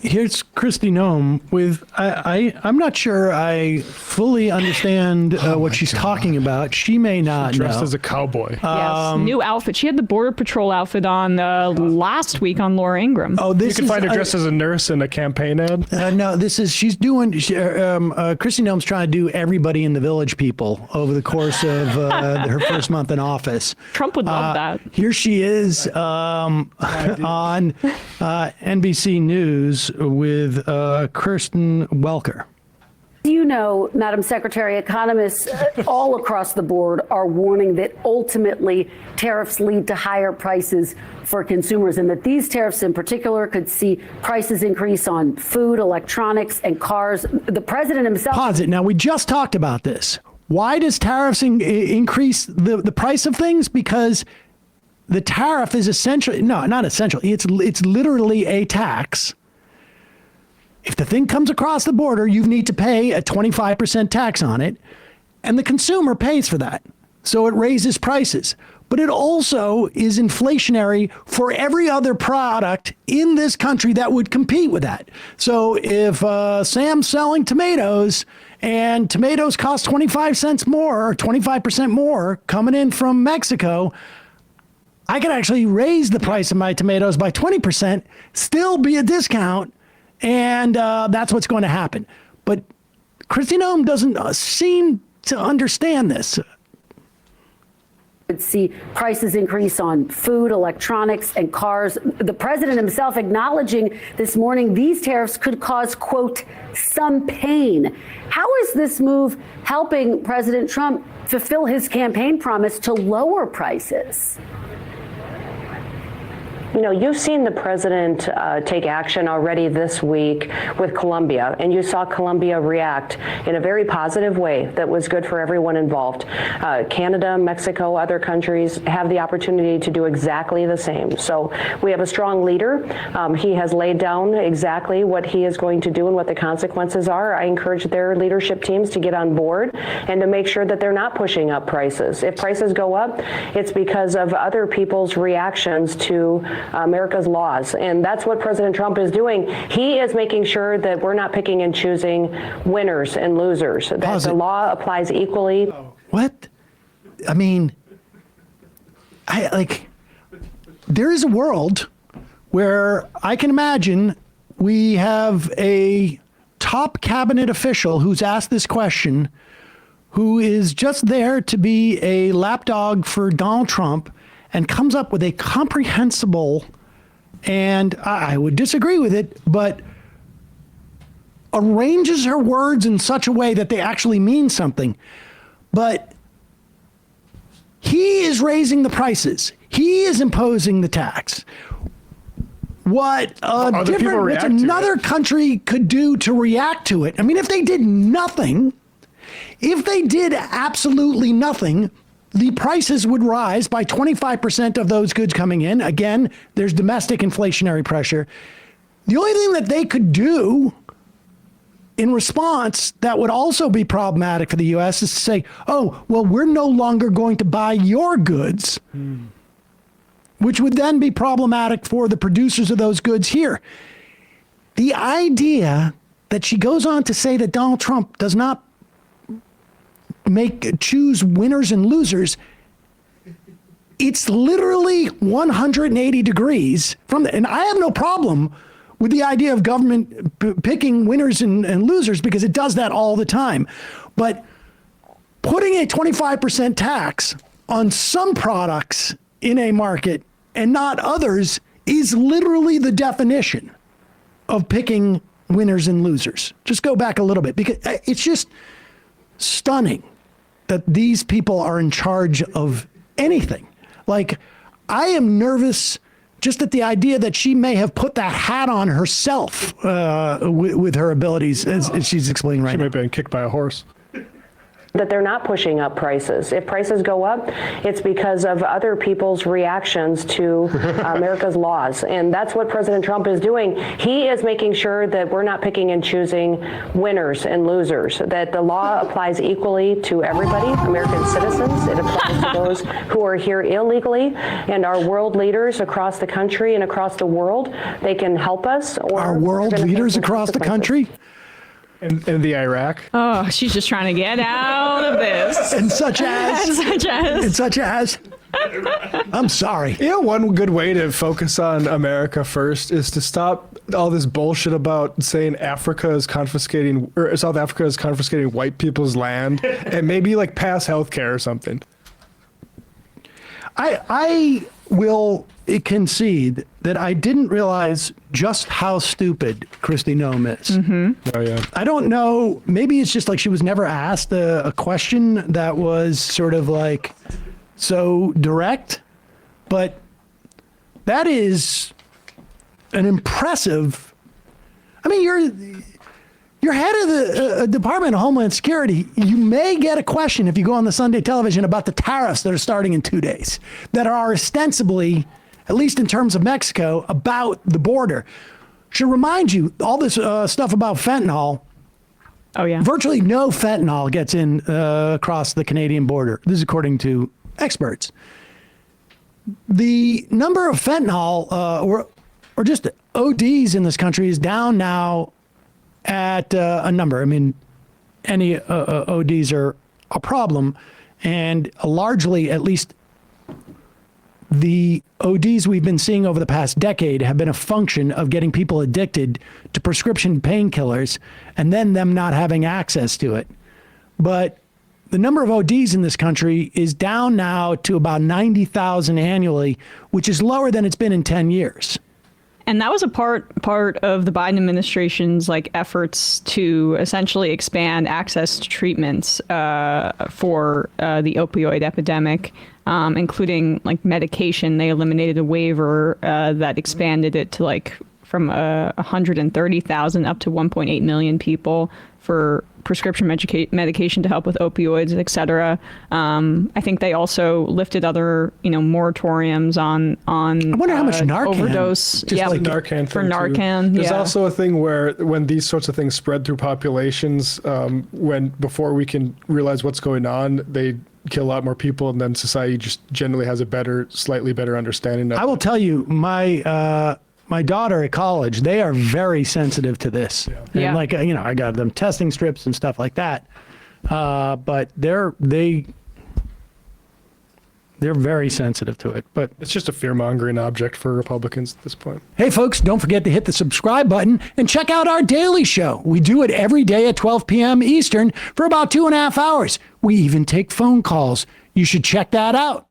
Here's Kristi Noem with, I'm not sure I fully understand what she's talking about. She may not Dressed know. as a cowboy. Yes, new outfit. She had the Border Patrol outfit on last week on Laura Ingraham. Oh, You this can is, find her dressed as a nurse in a campaign ad. no, she's doing, Kristi Noem's trying to do everybody in the Village people over the course of her first month in office. Trump would love that. Here she is on NBC News with Kirsten Welker. You know, Madam Secretary, economists all across the board are warning that ultimately tariffs lead to higher prices for consumers, and that these tariffs in particular could see prices increase on food, electronics, and cars. The president himself... Pause it. Now, we just talked about this. Why does tariffs increase the price of things? Because the tariff is essentially, no, not essential. It's literally a tax. If the thing comes across the border, you need to pay a 25% tax on it, and the consumer pays for that. So it raises prices. But it also is inflationary for every other product in this country that would compete with that. So if Sam's selling tomatoes and tomatoes cost 25 cents more or 25% more coming in from Mexico, I could actually raise the price of my tomatoes by 20%, still be a discount, and that's what's going to happen. But Kristi Noem doesn't seem to understand this. Would see prices increase on food, electronics, and cars. The president himself acknowledging this morning these tariffs could cause, quote, some pain. How is this move helping President Trump fulfill his campaign promise to lower prices? You know, you've seen the president take action already this week with Colombia, and you saw Colombia react in a very positive way that was good for everyone involved. Canada, Mexico, other countries have the opportunity to do exactly the same. So we have a strong leader. He has laid down exactly what he is going to do and what the consequences are. I encourage their leadership teams to get on board and to make sure that they're not pushing up prices. If prices go up, it's because of other people's reactions to America's laws. And that's what President Trump is doing. He is making sure that we're not picking and choosing winners and losers, that the law applies equally. What? I mean, there is a world where I can imagine we have a top cabinet official who's asked this question, who is just there to be a lapdog for Donald Trump, and comes up with a comprehensible, and I would disagree with it, but arranges her words in such a way that they actually mean something. But he is raising the prices. He is imposing the tax. What another country could do to react to it. I mean, if they did nothing, if they did absolutely nothing, the prices would rise by 25% of those goods coming in. Again, there's domestic inflationary pressure. The only thing that they could do in response that would also be problematic for the U.S. is to say, oh, well, we're no longer going to buy your goods, which would then be problematic for the producers of those goods here. The idea that she goes on to say that Donald Trump does not choose winners and losers, it's literally 180 degrees from and I have no problem with the idea of government picking winners and losers, because it does that all the time. But putting a 25% tax on some products in a market and not others is literally the definition of picking winners and losers. Just go back a little bit, because it's just stunning that these people are in charge of anything. Like, I am nervous just at the idea that she may have put that hat on herself with her abilities, as she's explaining right now. She may have been kicked by a horse. that they're not pushing up prices. If prices go up, it's because of other people's reactions to America's laws. And that's what President Trump is doing. He is making sure that we're not picking and choosing winners and losers, that the law applies equally to everybody, American citizens. It applies to those who are here illegally, and our world leaders across the country and across the world. They can help us. Or Our world leaders across the country? in the Iraq. Oh, she's just trying to get out of this. And such as? And such as? I'm sorry. Yeah, one good way to focus on America first is to stop all this bullshit about saying Africa is confiscating, or South Africa is confiscating white people's land, and maybe like pass healthcare or something. I will concede that I didn't realize just how stupid Kristi Noem is. Oh yeah. I don't know. Maybe it's just like she was never asked a question that was sort of like so direct, but that is an impressive. I mean, you're head of the Department of Homeland Security. You may get a question if you go on the Sunday television about the tariffs that are starting in 2 days that are ostensibly, at least in terms of Mexico, about the border. Should remind you, all this stuff about fentanyl, Oh, yeah. virtually no fentanyl gets in across the Canadian border. This is according to experts. The number of fentanyl or just ODs in this country is down now at a number. I mean, any ODs are a problem, and largely, at least the ODs we've been seeing over the past decade have been a function of getting people addicted to prescription painkillers and then them not having access to it. But the number of ODs in this country is down now to about 90,000 annually, which is lower than it's been in 10 years. And that was a part of the Biden administration's like efforts to essentially expand access to treatments for the opioid epidemic, including like medication. They eliminated a waiver that expanded it to like from 130,000 up to 1.8 million people for prescription medication to help with opioids, et cetera. I think they also lifted other, moratoriums on I wonder how much Narcan. overdose. Just like Narcan for thing, too. Narcan. There's yeah. also a thing where when these sorts of things spread through populations, before we can realize what's going on, they kill a lot more people, and then society just generally has a slightly better understanding of I will tell you, my daughter at college, they are very sensitive to this. Yeah. And Yeah. like, I got them testing strips and stuff like that. But they're very sensitive to it. But It's just a fear-mongering object for Republicans at this point. hey, folks, don't forget to hit the subscribe button and check out our daily show. We do it every day at 12 p.m. Eastern for about 2.5 hours. We even take phone calls. You should check that out.